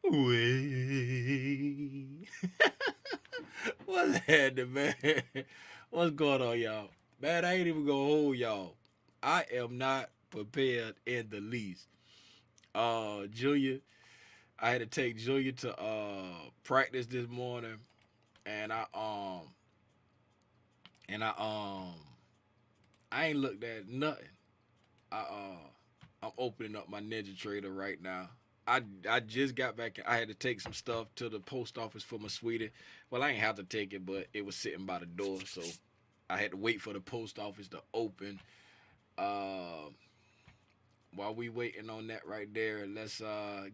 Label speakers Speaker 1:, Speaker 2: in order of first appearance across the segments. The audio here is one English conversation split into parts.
Speaker 1: Wait. What's happening, man? What's going on, y'all? Man, I ain't even gonna hold y'all. I am not prepared in the least. Junior, I had to take Junior to practice this morning, and I I ain't looked at nothing. I'm opening up my Ninja Trader right now. I just got back. I had to take some stuff to the post office for my sweetie. Well, I ain't have to take it, but it was sitting by the door, so I had to wait for the post office to open. Uh, while we waiting on that right there, let's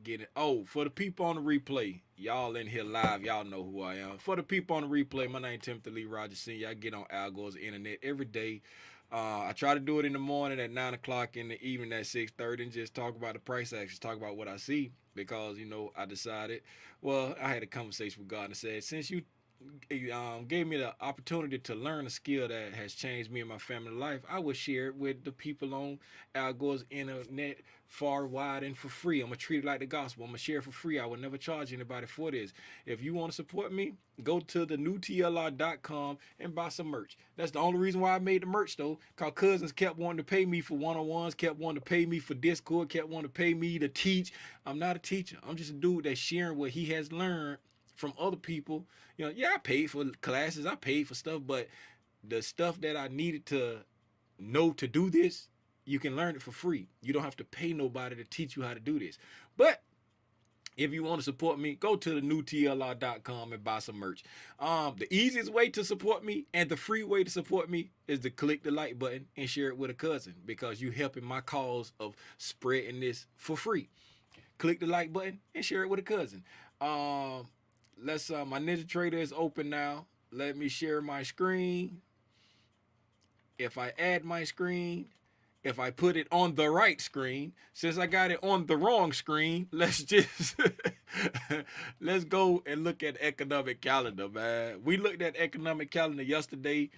Speaker 1: get it. Oh, for the people on the replay, y'all in here live, y'all know who I am. For the people on the replay, my name Timothy Lee Rogers Sr. I get on Al Gore's internet every day. I try to do it in the morning at 9 o'clock, in the evening at 6:30, and just talk about the price actions, talk about what I see, because I decided. Well, I had a conversation with God and said, since you gave me the opportunity to learn a skill that has changed me and my family life, I would share it with the people on Al Gore's internet far wide and for free. I'm gonna treat it like the gospel. I'm gonna share it for free. I would never charge anybody for this. If you want to support me, go to the newtlr.com and buy some merch. That's the only reason why I made the merch though. Cause cousins kept wanting to pay me for one-on-ones, kept wanting to pay me for Discord, kept wanting to pay me to teach. I'm not a teacher. I'm just a dude that's sharing what he has learned from other people. Yeah, I paid for classes, I paid for stuff, but the stuff that I needed to know to do this, you can learn it for free. You don't have to pay nobody to teach you how to do this. But if you want to support me, go to the newtlr.com and buy some merch. The easiest way to support me and the free way to support me is to click the like button and share it with a cousin, because you helping my cause of spreading this for free. Click the like button and share it with a cousin. Let's My Ninja Trader is open now. Let me share my screen. If I add my screen, if I put it on the right screen, since I got it on the wrong screen, let's just let's go and look at economic calendar, man. We looked at economic calendar yesterday.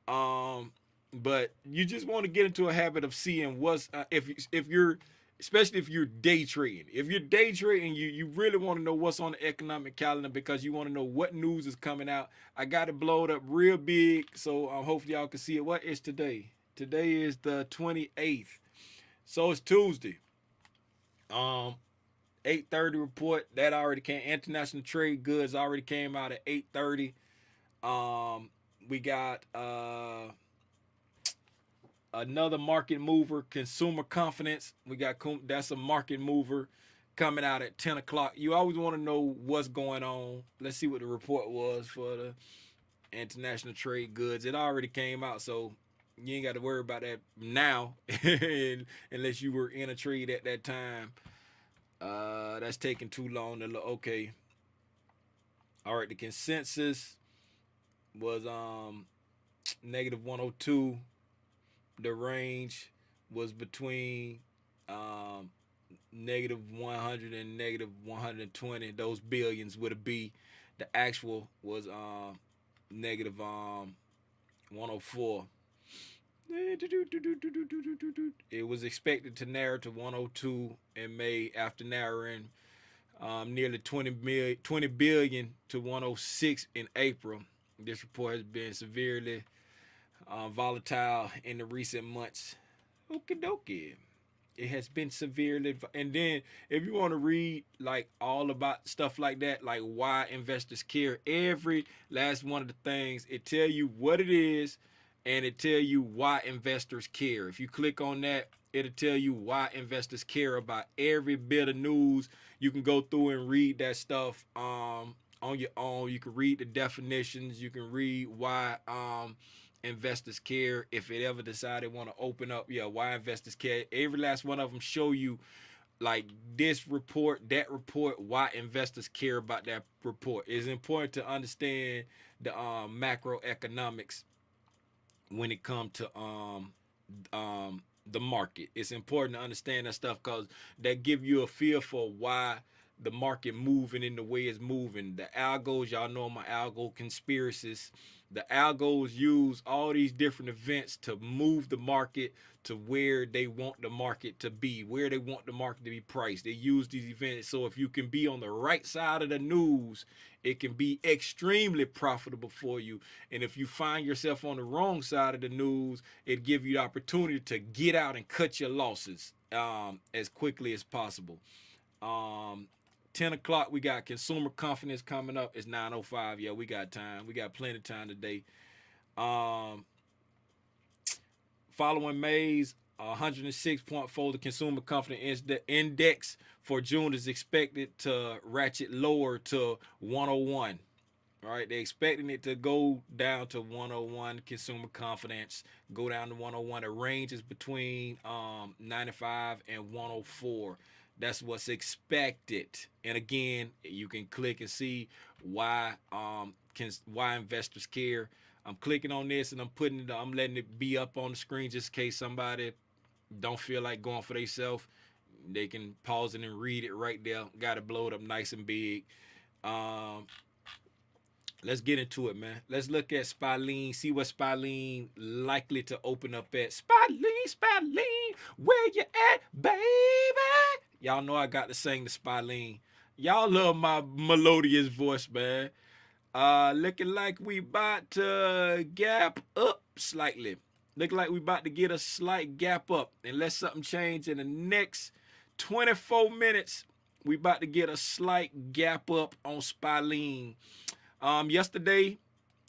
Speaker 1: Um, but you just want to get into a habit of seeing what's if you're, especially if you're day trading. If you're day trading, you really want to know what's on the economic calendar, because you want to know what news is coming out. I got it blowed up real big, so hopefully y'all can see it. What is today? Today is the 28th, so it's Tuesday. Um, 8:30 report that already came. International trade goods already came out at 8:30. We got another market mover, consumer confidence. We got that's a market mover coming out at 10 o'clock. You always want to know what's going on. Let's see what the report was for the international trade goods. It already came out, so you ain't got to worry about that now unless you were in a trade at that time. That's taking too long to look. Okay. All right, the consensus was negative 102. The range was between um, negative 100 and negative 120. Those billions with a B. The actual was negative 104. It was expected to narrow to 102 in May after narrowing nearly 20 billion to 106 in April. This report has been severely volatile in the recent months. Okie dokie. It has been severely, and then if you want to read like all about stuff like that, like why investors care, every last one of the things, it tell you what it is, and it tell you why investors care. If you click on that, it'll tell you why investors care about every bit of news. You can go through and read that stuff on your own. You can read the definitions. You can read why investors care. If it ever decided want to open up, yeah, why investors care. Every last one of them show you like this report, that report, why investors care about that report. It's important to understand the macroeconomics when it comes to the market. It's important to understand that stuff, because that give you a feel for why the market moving in the way it's moving. The algos, y'all know my algo conspiracies. The algos use all these different events to move the market to where they want the market to be, where they want the market to be priced. They use these events so if you can be on the right side of the news, it can be extremely profitable for you. And if you find yourself on the wrong side of the news, it gives you the opportunity to get out and cut your losses as quickly as possible. Um, 10 o'clock, we got consumer confidence coming up. It's 9:05. Yeah, we got time. We got plenty of time today. Um, Following May's 106.4, the consumer confidence index for June is expected to ratchet lower to 101. All right, they're expecting it to go down to 101. Consumer confidence go down to 101. The range is between 95 and 104. That's what's expected. And again, you can click and see why investors care. I'm clicking on this and I'm letting it be up on the screen just in case somebody don't feel like going for themselves. They can pause it and read it right there. Got to blow it up nice and big. Um, let's get into it, man. Let's look at Spalene, see what Spalene likely to open up at. Spalene, where you at, baby? Y'all know I got to sing the Spalene. Y'all love my melodious voice, man. Looking like we about to gap up slightly. Looking like we about to get a slight gap up. Unless something change in the next 24 minutes, we about to get a slight gap up on Spalene. Yesterday,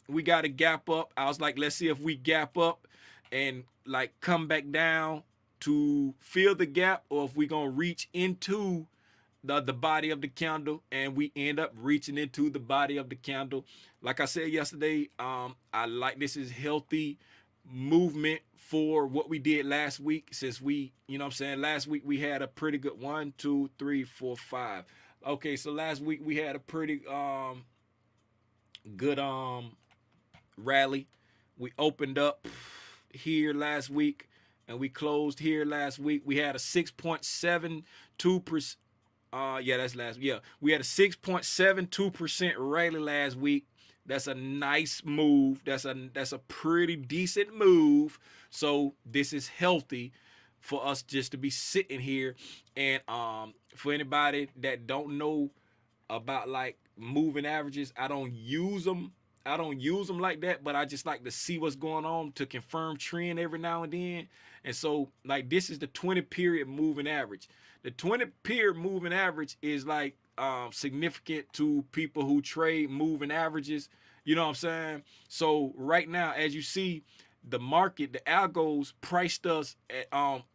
Speaker 1: we got a gap up. I was like, let's see if we gap up and like come back down to fill the gap, or if we gonna reach into the body of the candle, and we end up reaching into the body of the candle. Like I said yesterday, I like this is healthy movement for what we did last week. Since we, you know what I'm saying, last week we had a pretty good 1, 2, 3, 4, 5. Okay, so last week we had a pretty good rally. We opened up here last week and we closed here last week. We had a 6.72%. Yeah, that's last. Yeah, we had a 6.72% rally last week. That's a nice move. That's a pretty decent move. So this is healthy for us just to be sitting here. And for anybody that don't know about like moving averages, I don't use them. I don't use them like that, but I just like to see what's going on to confirm trend every now and then. And so like this is the 20 period moving average. The 20 period moving average is like significant to people who trade moving averages. You know what I'm saying? So right now, as you see, the market, the algos priced us at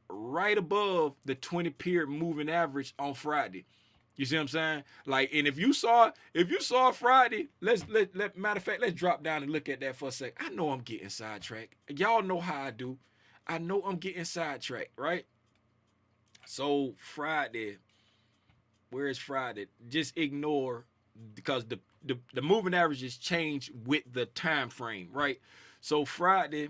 Speaker 1: right above the 20 period moving average on Friday. You see what I'm saying? Like, and if you saw Friday, matter of fact, let's drop down and look at that for a sec. I know I'm getting sidetracked. Y'all know how I do. I know I'm getting sidetracked, right? So Friday, where is Friday? Just ignore, because the moving averages change with the time frame, right? So Friday,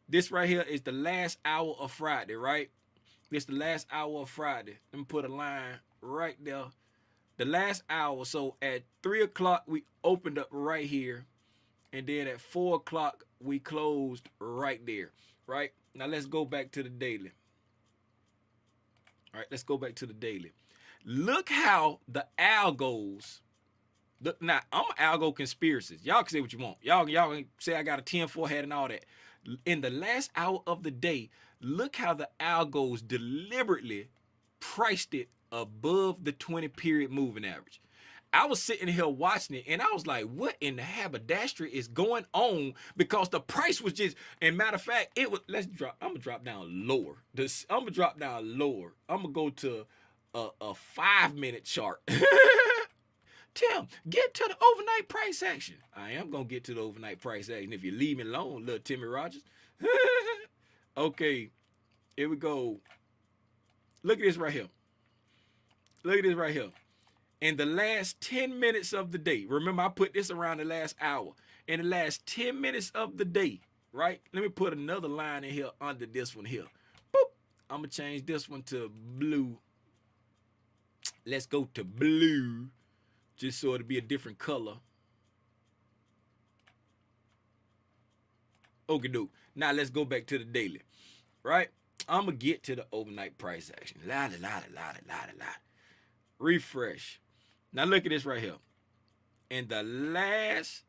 Speaker 1: this right here is the last hour of Friday, right? It's the last hour of Friday. Let me put a line right there. The last hour. So at 3 o'clock, we opened up right here. And then at 4 o'clock, we closed right there, right? Now let's go back to the daily. All right, let's go back to the daily. Look how the algos. Look, now I'm an algo conspiracist. Y'all can say what you want. Y'all can say I got a 10-4 hat and all that. In the last hour of the day, look how the algos deliberately priced it above the 20 period moving average. I was sitting here watching it and I was like, what in the haberdashery is going on? Because the price was just, and matter of fact, it was, I'm gonna drop down lower. I'm gonna drop down lower. I'm gonna go to a 5-minute chart. Tim, get to the overnight price action. I am gonna get to the overnight price action if you leave me alone, little Timmy Rogers. Okay, here we go. Look at this right here. Look at this right here. In the last 10 minutes of the day, remember I put this around the last hour. In the last 10 minutes of the day, right? Let me put another line in here under this one here. Boop. I'm gonna change this one to blue. Let's go to blue, just so it'll be a different color. Okay, dude. Now let's go back to the daily, right? I'm gonna get to the overnight price action. La. Refresh. Now look at this right here. In the last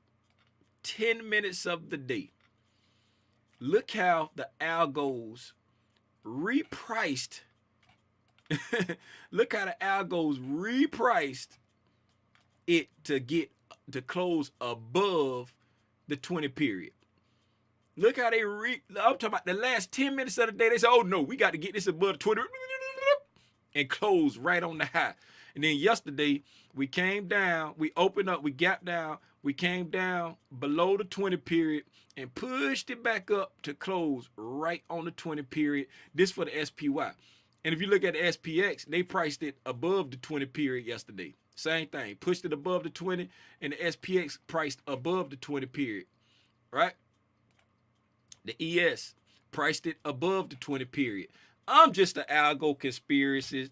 Speaker 1: 10 minutes of the day, look how the algos repriced. Look how the algos repriced it to get to close above the 20 period. Look how I'm talking about the last 10 minutes of the day. They say, oh no, we got to get this above the 20 and close right on the high. And then yesterday, we came down, we opened up, we gapped down, we came down below the 20 period and pushed it back up to close right on the 20 period. This for the SPY. And if you look at the SPX, they priced it above the 20 period yesterday. Same thing, pushed it above the 20, and the SPX priced above the 20 period, right? The ES priced it above the 20 period. I'm just an algo conspiracies.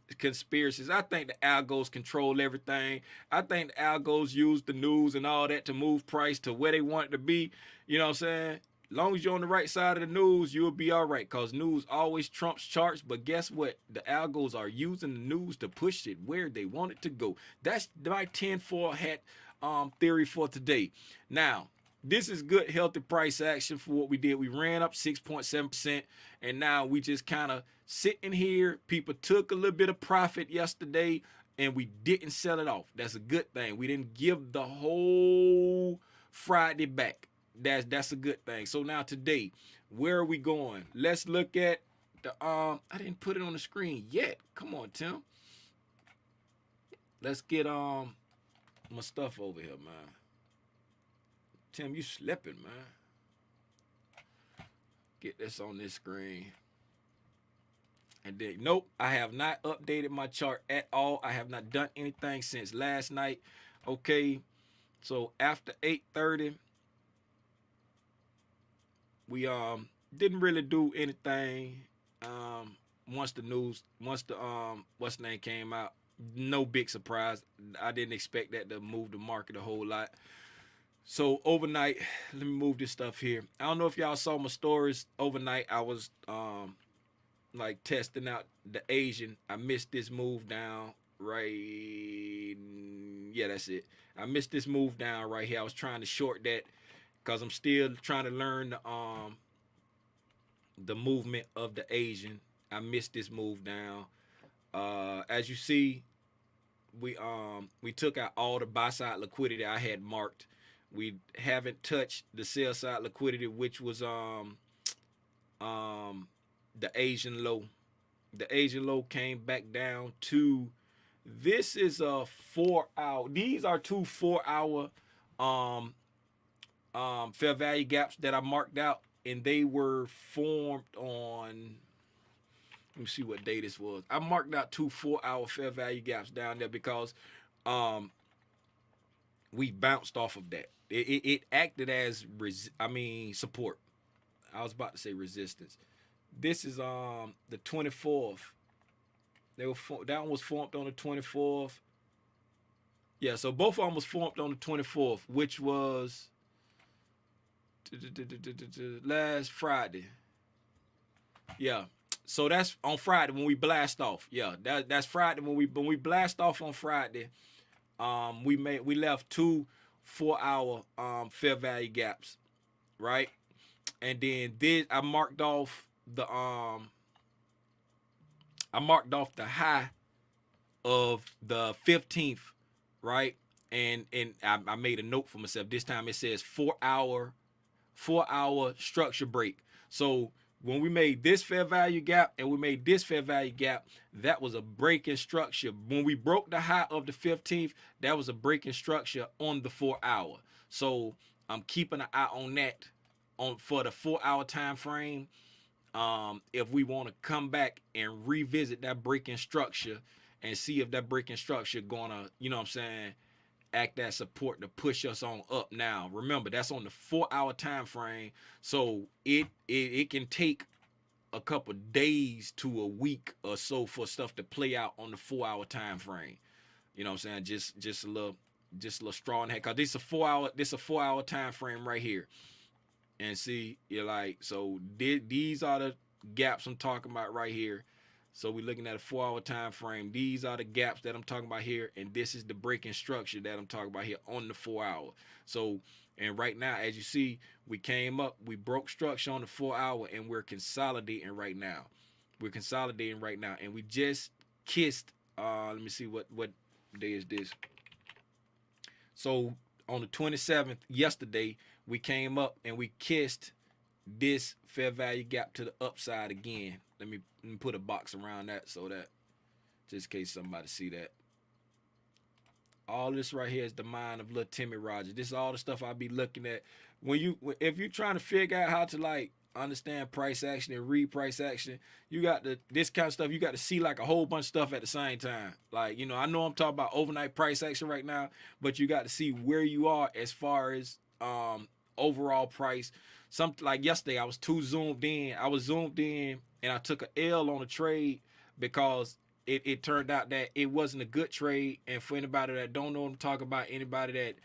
Speaker 1: I think the algos control everything. I think the algos use the news and all that to move price to where they want it to be. You know what I'm saying? As long as you're on the right side of the news, you'll be all right, because news always trumps charts. But guess what? The algos are using the news to push it where they want it to go. That's my 10-4 hat theory for today. Now, this is good, healthy price action for what we did. We ran up 6.7%, and now we just kind of sitting here. People took a little bit of profit yesterday, and we didn't sell it off. That's a good thing. We didn't give the whole Friday back. That's a good thing. So now today, where are we going? Let's look at the I didn't put it on the screen yet. Come on, Tim. Let's get my stuff over here, man. Tim, you slipping, man. Get this on this screen. And then, nope, I have not updated my chart at all. I have not done anything since last night. Okay, so after 8:30, we didn't really do anything. Once the what's the name came out, no big surprise. I didn't expect that to move the market a whole lot. So overnight, let me move this stuff here. I don't know if y'all saw my stories overnight. I was like testing out the Asian. I missed this move down right. Yeah, that's it. I missed this move down right here. I was trying to short that because I'm still trying to learn the movement of the Asian. I missed this move down. As you see, we took out all the buy side liquidity I had marked. We haven't touched the sell side liquidity, which was the Asian low. The Asian low came back down to, this is a 4-hour. These are two 4-hour fair value gaps that I marked out, and they were formed on, let me see what day this was. I marked out two 4-hour fair value gaps down there because we bounced off of that. It acted as support. I was about to say resistance. This is the 24th. That one was formed on the 24th. Yeah, so both of them was formed on the 24th, which was last Friday. Yeah. So that's on Friday when we blast off. Yeah, that's Friday when we blast off on Friday. We left two 4-hour fair value gaps, right? And then I marked off the high of the 15th, right? And I made a note for myself. This time it says 4-hour structure break. So when we made this fair value gap and we made this fair value gap, that was a break in structure. When we broke the high of the 15th, that was a break in structure on the 4-hour. So I'm keeping an eye on that for the 4-hour time frame. If we want to come back and revisit that breaking structure and see if that breaking structure gonna, you know what I'm saying, act as support to push us on up. Now remember, that's on the 4-hour time frame, so it can take a couple days to a week or so for stuff to play out on the 4 hour time frame. You know what I'm saying? Just a little straw in the hat. Cause this a 4 hour time frame right here. And see, you're like, so these are the gaps I'm talking about right here. So we're looking at a 4 hour time frame. These are the gaps that I'm talking about here, and this is the breaking structure that I'm talking about here on the 4 hour. So, and right now, as you see, we came up, we broke structure on the 4 hour, and we're consolidating right now. We're consolidating right now, and we just kissed. Let me see what day is this. So on the 27th, yesterday, we came up and we kissed this fair value gap to the upside again. Let me put a box around that so that just in case somebody see that. All this right here is the mind of little Timmy Rogers. This is all the stuff I'll be looking at if you're trying to figure out how to like understand price action and read price action. You got this kind of stuff. You got to see like a whole bunch of stuff at the same time. Like, I know I'm talking about overnight price action right now, but you got to see where you are as far as overall price. Something like yesterday, I was too zoomed in. I was zoomed in, and I took a L on a trade because it turned out that it wasn't a good trade. And for anybody that don't know what I'm talking about, anybody that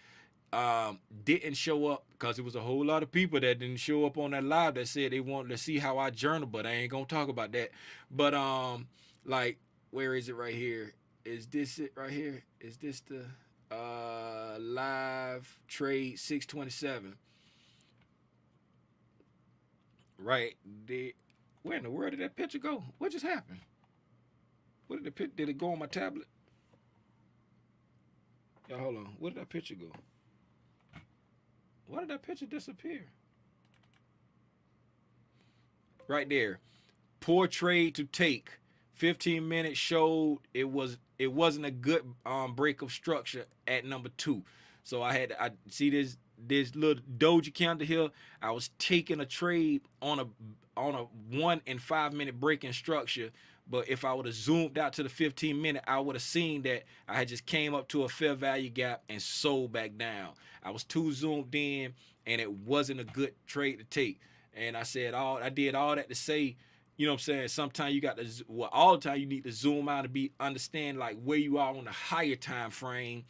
Speaker 1: didn't show up, because it was a whole lot of people that didn't show up on that live that said they wanted to see how I journal, but I ain't gonna talk about that. But like, where is it right here? Is this it right here? Is this the live trade 627? Right there. Where in the world did that picture go? What just happened? What did it go on my tablet? Y'all hold on. Where did that picture go? Why did that picture disappear? Right there. Poor trade to take. 15 minutes showed it wasn't a good break of structure at number 2. So I see this little doji candle here. I was taking a trade on a 1 and 5 minute break in structure. But if I would have zoomed out to the 15-minute, I would have seen that I had just came up to a fair value gap and sold back down. I was too zoomed in, and it wasn't a good trade to take. And I did all that to say, you know what I'm saying? Sometimes you got to, all the time you need to zoom out and understand like where you are on a higher time frame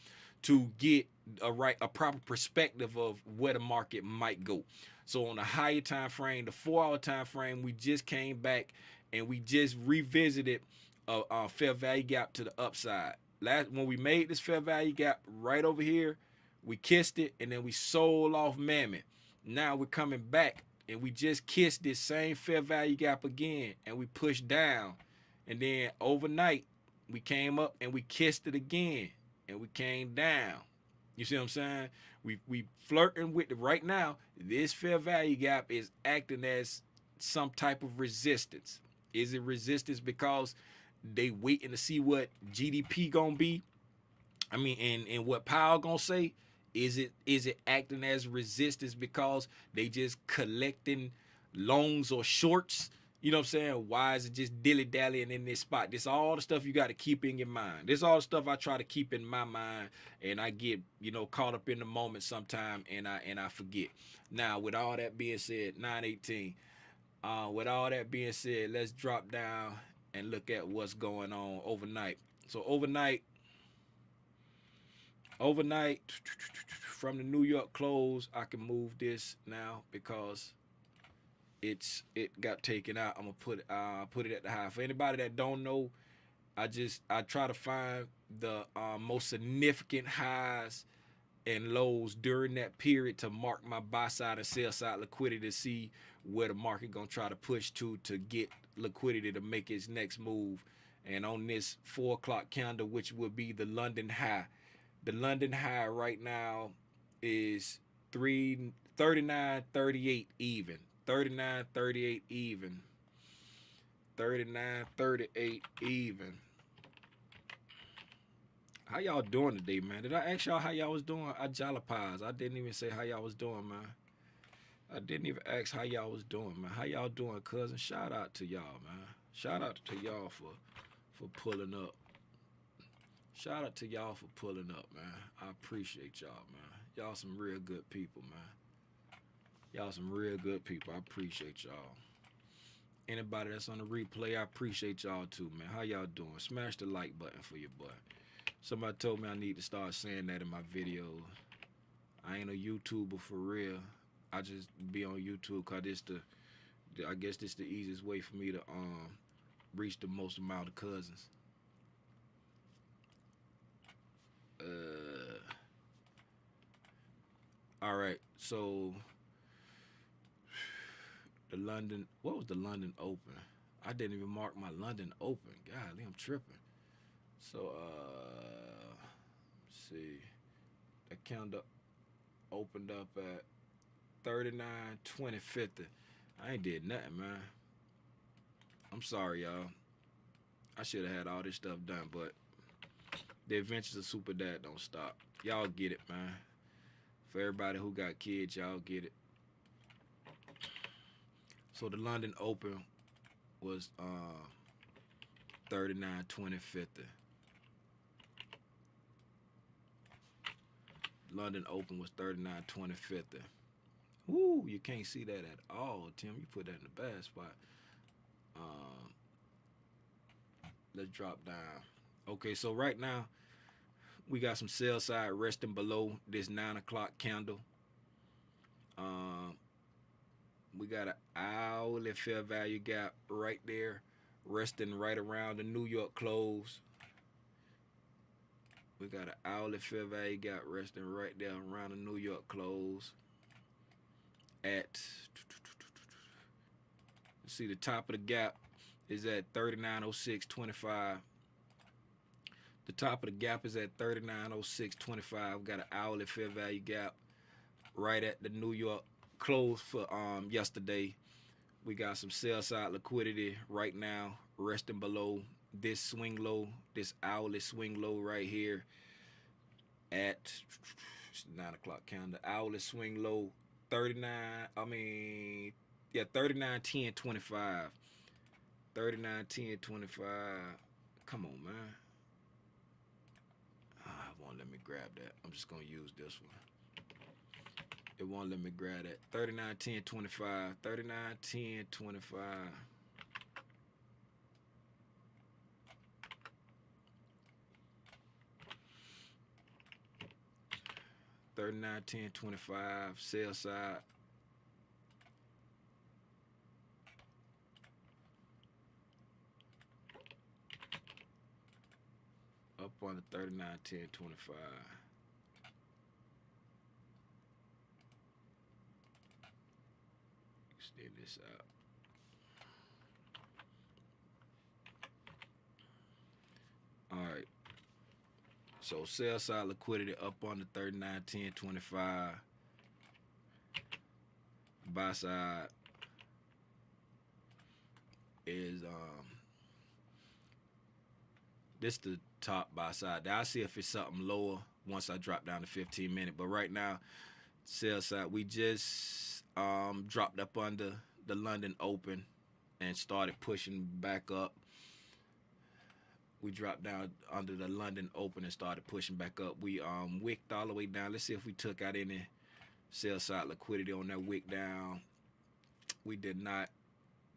Speaker 1: to get a proper perspective of where the market might go. So on the higher time frame, the 4 hour time frame, we just came back and we just revisited a fair value gap to the upside. When we made this fair value gap right over here, we kissed it and then we sold off Mammoth. Now we're coming back and we just kissed this same fair value gap again and we pushed down. And then overnight, we came up and we kissed it again and we came down. You see what I'm saying? We flirting with it right now. This fair value gap is acting as some type of resistance. Is it resistance because they waiting to see what GDP gonna be? I mean, and what Powell gonna say? Is it acting as resistance because they just collecting loans or shorts? You know what I'm saying? Why is it just dilly-dallying in this spot? This all the stuff you got to keep in your mind. This all the stuff I try to keep in my mind, and I get, caught up in the moment sometime, and I forget. Now, with all that being said, 918. With all that being said, let's drop down and look at what's going on overnight. So overnight, from the New York close, I can move this now because it got taken out. I'm gonna put it at the high. For anybody that don't know, I try to find the most significant highs and lows during that period to mark my buy side and sell side liquidity to see where the market gonna try to push to get liquidity to make its next move. And on this 4 o'clock candle, which would be the London high, the London high right now is 39.38 even. 39.38 even. 39.38 even. How y'all doing today, man? Did I ask y'all how y'all was doing? I jalapaz. I didn't even say how y'all was doing, man. I didn't even ask how y'all was doing, man. How y'all doing, cousin? Shout out to y'all, man. Shout out to y'all for pulling up. Shout out to y'all for pulling up, man. I appreciate y'all, man. Y'all some real good people, man. Y'all some real good people. I appreciate y'all. Anybody that's on the replay, I appreciate y'all too, man. How y'all doing? Smash the like button for your boy. Somebody told me I need to start saying that in my videos. I ain't a YouTuber for real. I just be on YouTube cause I guess this the easiest way for me to reach the most amount of cousins. Uh, all right, so what was the London Open? I didn't even mark my London Open. Golly, I'm tripping. So let's see, the calendar opened up at 39, 20, 50. I ain't did nothing, man. I'm sorry, y'all. I should have had all this stuff done, but the adventures of Super Dad don't stop. Y'all get it, man. For everybody who got kids, y'all get it. So the London Open was 39, 20, 50. London Open was 39, 20, 50. Woo, you can't see that at all, Tim. You put that in the bad spot. Let's drop down. Okay, so right now we got some sell side resting below this 9 o'clock candle. We got an hourly fair value gap right there, resting right around the New York close. We got an hourly fair value gap resting right there around the New York close. At, see, the top of the gap is at 39.06.25. The top of the gap is at 39.06.25. Got an hourly fair value gap right at the New York close for yesterday. We got some sell side liquidity right now resting below this swing low, this hourly swing low right here at 9 o'clock calendar. Hourly swing low 39.10.25. 39.10.25. Come on, man. It won't let me grab that. I'm just gonna use this one. It won't let me grab that. 39.10.25. 39.10.25. 39.10.25. Sell side. Up on the 39.10.25. Extend this out. All right. So sell side liquidity up on the 39.10.25. Buy side is this the top buy side. I'll see if it's something lower once I drop down to 15-minute. But right now, sell side, we just dropped up under the London Open and started pushing back up. We dropped down under the London Open and started pushing back up. We wicked all the way down. Let's see if we took out any sell side liquidity on that wick down. We did not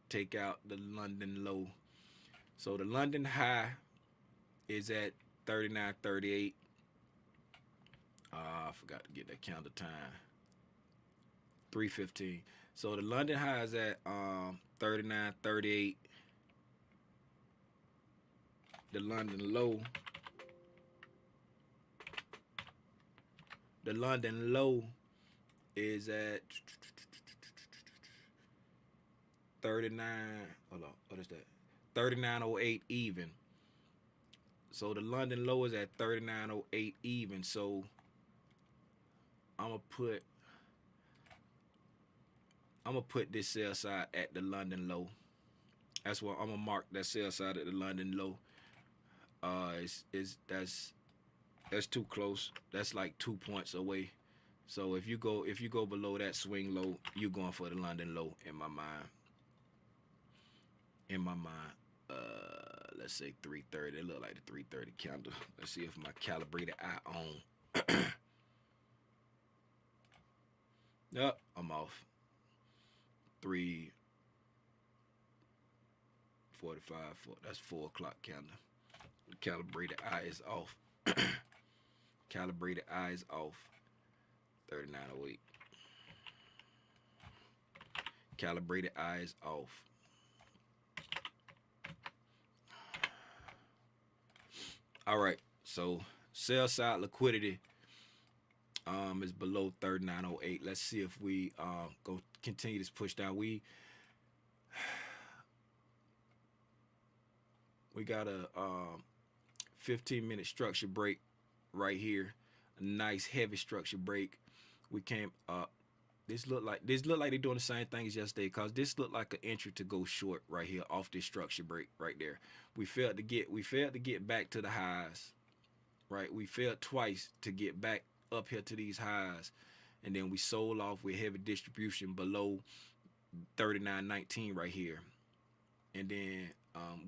Speaker 1: take out the London low. So the London high is at 39.38. I forgot to get that counter time. 3:15. So the London high is at 39.38. The London low is at 39. Hold on, what is that? 39.08 even. So the London low is at 39.08 even. So I'm gonna put this sell side at the London low. That's what I'm gonna mark that sell side at the London low. That's too close. That's like 2 points away. So if you go below that swing low, you're going for the London low in my mind. Let's say 3:30. It look like the 3:30 candle. Let's see if my calibrated eye on. Yep, I'm off. 45. That's 4 o'clock candle. Calibrated eye is off. Calibrated eye is off. 3908. Calibrated eye is off. All right. So sell side liquidity is below 3908. Let's see if we go continue this push down. We got a 15-minute structure break right here. A nice heavy structure break. We came up. This look like they're doing the same thing as yesterday, cause this looked like an entry to go short right here off this structure break right there. We failed to get back to the highs. Right, we failed twice to get back up here to these highs, and then we sold off with heavy distribution below 39.19 right here, and then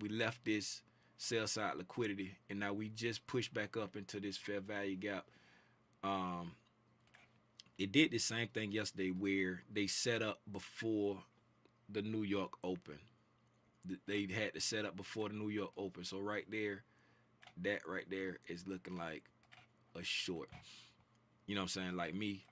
Speaker 1: we left this sell side liquidity, and now we just pushed back up into this fair value gap. It did the same thing yesterday where they set up before the New York Open. They had to set up before the New York Open, so right there, that right there is looking like a short. You know what I'm saying? Like me,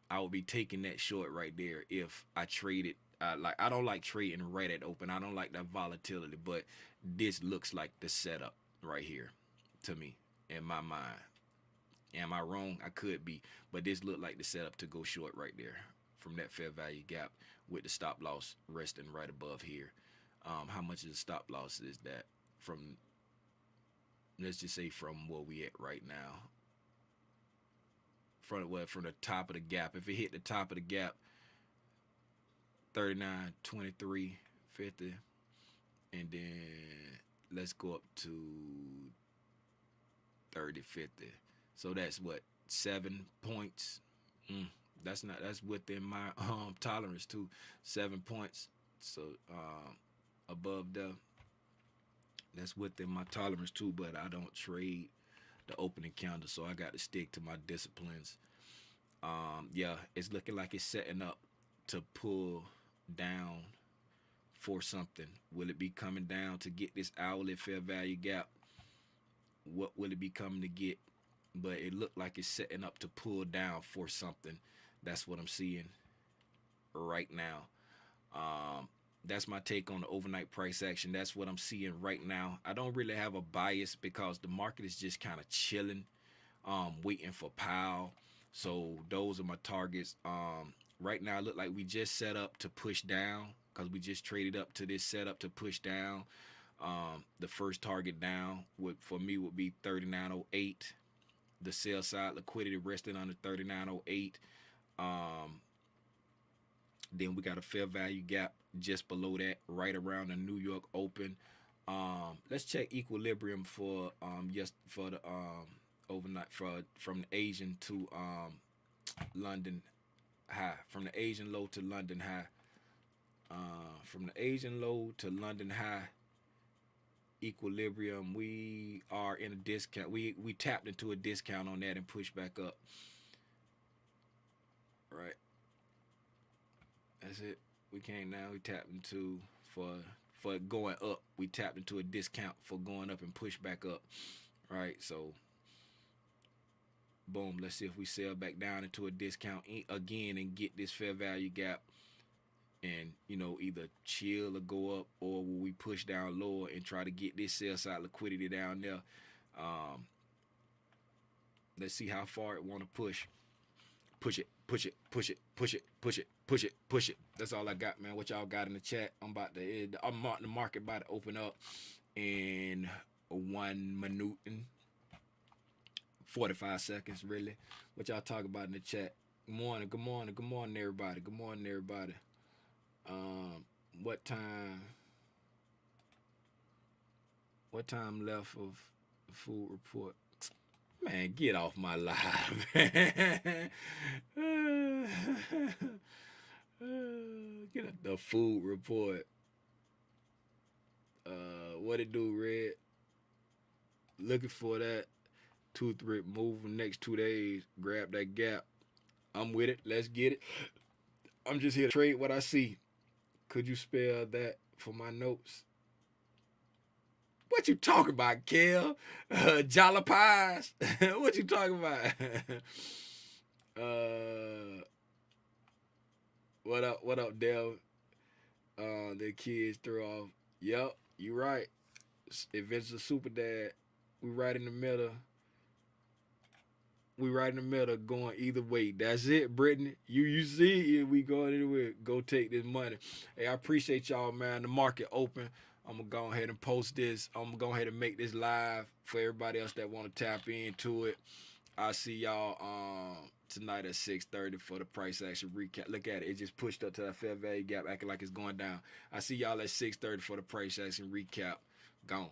Speaker 1: I would be taking that short right there if I traded. I don't like trading right at open. I don't like that volatility, but this looks like the setup right here to me in my mind. Am I wrong? I could be, but this looked like the setup to go short right there from that fair value gap with the stop loss resting right above here. How much of the stop loss is that from? Let's just say from where we at right now. From the top of the gap. If it hit the top of the gap, 39, 23, 50, and then let's go up to 30, 50. So that's what, 7 points. That's within my tolerance too. 7 points. So above the. That's within my tolerance too, but I don't trade the opening candle, so I got to stick to my disciplines. Yeah, it's looking like it's setting up to pull down for something. Will it be coming down to get this hourly fair value gap? What will it be coming to get? But it looked like it's setting up to pull down for something. That's what I'm seeing right now. That's my take on the overnight price action. That's what I'm seeing right now. I don't really have a bias because the market is just kind of chilling, waiting for Powell. So those are my targets. Right now, it look like we just set up to push down because we just traded up to this setup to push down. The first target down for me would be 39.08. The sell side liquidity resting under 39.08. Then we got a fair value gap just below that, right around the New York Open. Let's check equilibrium for the overnight from the Asian to London high, from the Asian low to London high. From the Asian low to London high equilibrium, we are in a discount. We tapped into a discount on that and pushed back up. Right. That's it. We came down. We tapped into for going up. We tapped into a discount for going up and push back up. Right. So boom. Let's see if we sell back down into a discount again and get this fair value gap. And either chill or go up, or will we push down lower and try to get this sell side liquidity down there? Let's see how far it want to push. Push it, push it, push it, push it, push it, push it, push it. That's all I got, man. What y'all got in the chat? I'm the market about to open up in 1 minute and 45 seconds, really. What y'all talk about in the chat? Good morning, good morning, good morning, everybody. Good morning, everybody. What time left of the food report? Man, get off my live, man. Get up the food report. What it do, Red? Looking for that tooth rip move in the next 2 days. Grab that gap. I'm with it. Let's get it. I'm just here to trade what I see. Could you spell that for my notes. What you talking about, Kel? Jalapies? What you talking about? uh, what up? What up, Dale? The kids throw off. Yep, you right. Adventures of Super Dad. We right in the middle. We right in the middle, going either way. That's it, Brittany. You see it. We going anywhere. Go take this money. Hey, I appreciate y'all, man. The market open. I'm gonna go ahead and post this. I'm gonna go ahead and make this live for everybody else that want to tap into it. I'll see y'all tonight at 6:30 for the price action recap. Look at it. It just pushed up to that fair value gap, acting like it's going down. I see y'all at 6:30 for the price action recap. Gone.